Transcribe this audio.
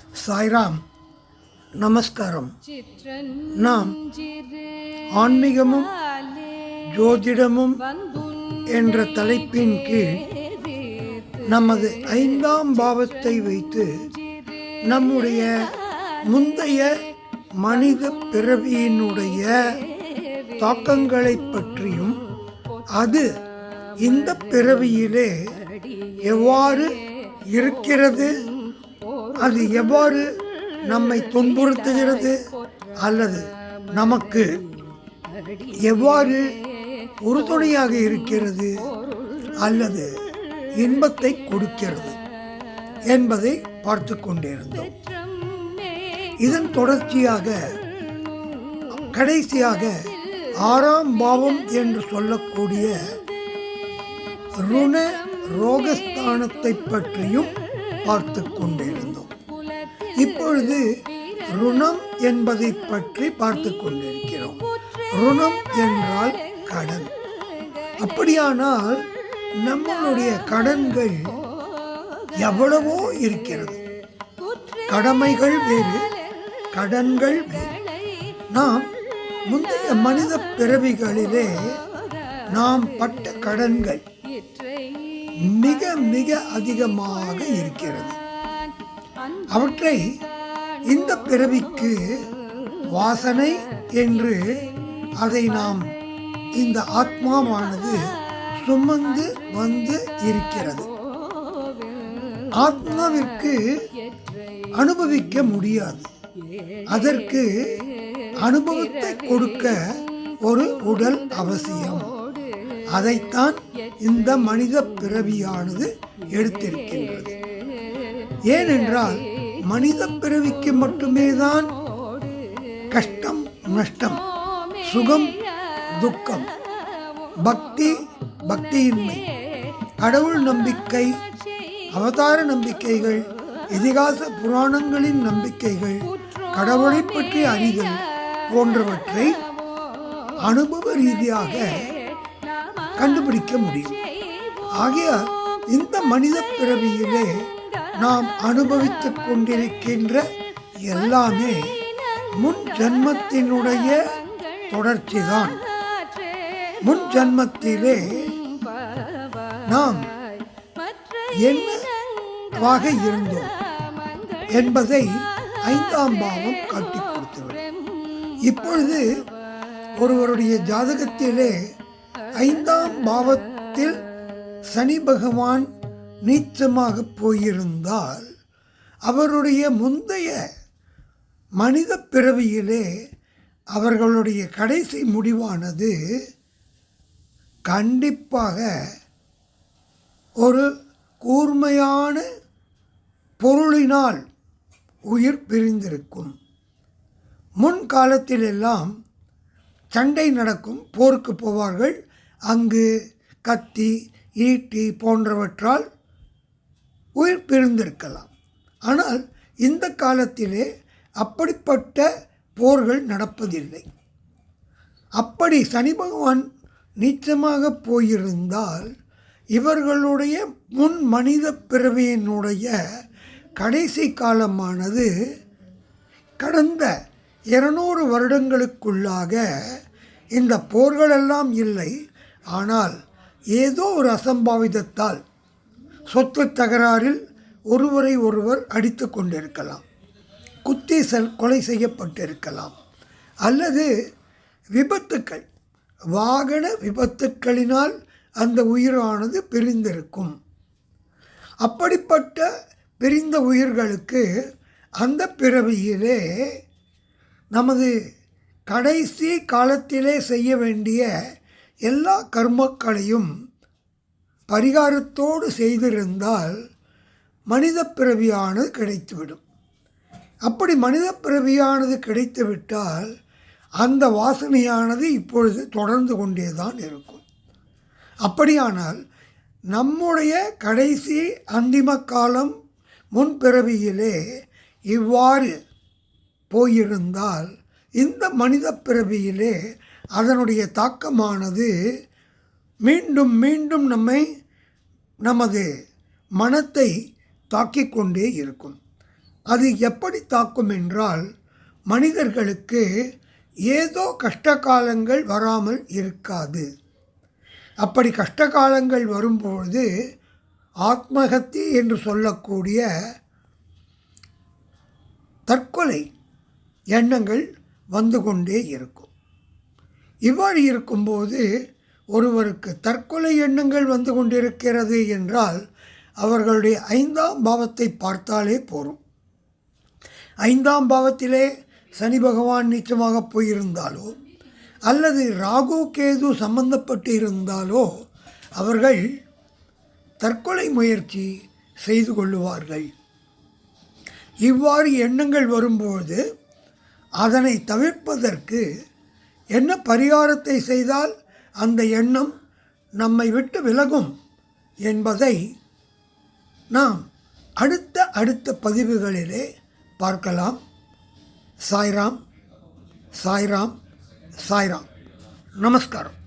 சாய்ராம். நமஸ்காரம். நாம் ஆன்மீகமும் ஜோதிடமும் என்ற தலைப்பின் கீழ் நமது 5ஆம் பாவத்தை வைத்து நம்முடைய முந்தைய மனித பிறவியினுடைய தாக்கங்களை பற்றியும் அது இந்த பிறவியிலே எவ்வாறு இருக்கிறது, அது எவ்வாறு நம்மை துன்புறுத்துகிறது அல்லது நமக்கு எவ்வாறு உறுதுணையாக இருக்கிறது அல்லது இன்பத்தை கொடுக்கிறது என்பதை பார்த்து கொண்டிருந்தோம். இதன் தொடர்ச்சியாக கடைசியாக 6ஆம் பாவம் என்று சொல்லக்கூடிய ருண ரோகஸ்தானத்தை பற்றியும் பார்த்து கொண்டிருந்தோம். இப்பொழுது ருணம் என்பதை பற்றி பார்த்து கொண்டிருக்கிறோம். ருணம் என்றால் கடன். அப்படியானால் நம்மளுடைய கடன்கள் எவ்வளவோ இருக்கிறது. கடமைகள் வேறு, கடன்கள் வேறு. நாம் முந்தைய மனித பிறவிகளிலே நாம் பட்ட கடன்கள் மிக மிக அதிகமாக இருக்கிறது. அவற்றை இந்த பிறவிக்கு வாசனை என்று அதை நாம் இந்த ஆத்மாவானது சுமந்து வந்து இருக்கிறது. ஆத்மாவிற்கு அனுபவிக்க முடியாது. அதற்கு அனுபவத்தை கொடுக்க ஒரு உடல் அவசியம். அதைத்தான் இந்த மனித பிறவியானது எடுத்திருக்கின்றது. ஏனென்றால் மனித பிறவிக்கு மட்டுமே தான் கஷ்டம் நஷ்டம், சுகம் துக்கம், பக்தி பக்தியின்மை, கடவுள் நம்பிக்கை, அவதார நம்பிக்கைகள், இதிகாச புராணங்களின் நம்பிக்கைகள், கடவுளை பற்றி அறிதல் போன்றவற்றை அனுபவ ரீதியாக கண்டுபிடிக்க முடியும். ஆகையால் இந்த மனித பிறவியிலே நாம் அனுபவித்துக் கொண்டிருக்கின்ற எல்லாமே முன் ஜன்மத்தினுடைய தொடர்ச்சிதான். முன் ஜன்மத்திலே நாம் என்னவாக இருந்தோம் என்பதை 5ஆம் பாவம் காட்டி கொடுத்துவிடும். இப்பொழுது ஒருவருடைய ஜாதகத்திலே 5ஆம் பாவத்தில் சனி பகவான் நீச்சமாக போயிருந்தால் அவருடைய முந்தைய மனித பிறவியிலே அவர்களுடைய கடைசி முடிவானது கண்டிப்பாக ஒரு கூர்மையான பொருளினால் உயிர் பிரிந்திருக்கும். முன்காலத்திலெல்லாம் சண்டை நடக்கும், போருக்கு போவார்கள். அங்கு கத்தி ஈட்டி போன்றவற்றால் உயிர் பிரிந்திருக்கலாம். ஆனால் இந்த காலத்திலே அப்படிப்பட்ட போர்கள் நடப்பதில்லை. அப்படி சனி பகவான் நீச்சமாக போயிருந்தால் இவர்களுடைய முன் மனித பிறவியினுடைய கடைசி காலமானது கடந்த 200 வருடங்களுக்குள்ளாக இந்த போர்களெல்லாம் இல்லை. ஆனால் ஏதோ ஒரு அசம்பாவிதத்தால் சொத்து தகராறில் ஒருவரை ஒருவர் அடித்து கொண்டிருக்கலாம், குத்தி கொலை செய்யப்பட்டிருக்கலாம், அல்லது விபத்துக்கள், வாகன விபத்துக்களினால் அந்த உயிரானது பிரிந்திருக்கும். அப்படிப்பட்ட பிரிந்த உயிர்களுக்கு அந்த பிறவியிலே நமது கடைசி காலத்திலே செய்ய வேண்டிய எல்லா கர்மக்களையும் பரிகாரத்தோடு செய்திருந்தால் மனித பிறவியானது கிடைத்துவிடும். அப்படி மனித பிறவியானது கிடைத்துவிட்டால் அந்த வாசனையானது இப்பொழுது தொடர்ந்து கொண்டே தான் இருக்கும். அப்படியானால் நம்முடைய கடைசி அந்திம காலம் முன்பிறவியிலே இவ்வாறு போயிருந்தால் இந்த மனித பிறவியிலே அதனுடைய தாக்கமானது மீண்டும் மீண்டும் நமது மனத்தை தாக்கிக் கொண்டே இருக்கும். அது எப்படி தாக்கும் என்றால், மனிதர்களுக்கு ஏதோ கஷ்ட காலங்கள் வராமல் இருக்காது. அப்படி கஷ்ட காலங்கள் வரும்பொழுது ஆத்மஹத்தி என்று சொல்லக்கூடிய தற்கொலை எண்ணங்கள் வந்து கொண்டே இருக்கும். இவ்வாறு இருக்கும்போது ஒருவருக்கு தற்கொலை எண்ணங்கள் வந்து கொண்டிருக்கிறது என்றால் அவர்களுடைய 5ஆம் பாவத்தை பார்த்தாலே போரும். 5ஆம் பாவத்திலே சனி பகவான் நீச்சமாக போயிருந்தாலோ அல்லது ராகு கேது சம்பந்தப்பட்டு இருந்தாலோ அவர்கள் தற்கொலை முயற்சி செய்து கொள்ளுவார்கள். இவ்வாறு எண்ணங்கள் வரும்போது அதனை தவிர்ப்பதற்கு என்ன பரிகாரத்தை செய்தால் அந்த எண்ணம் நம்மை விட்டு விலகும் என்பதை நாம் அடுத்த பதிவுகளிலே பார்க்கலாம். சாய்ராம் சாய்ராம் சாய்ராம். நமஸ்காரம்.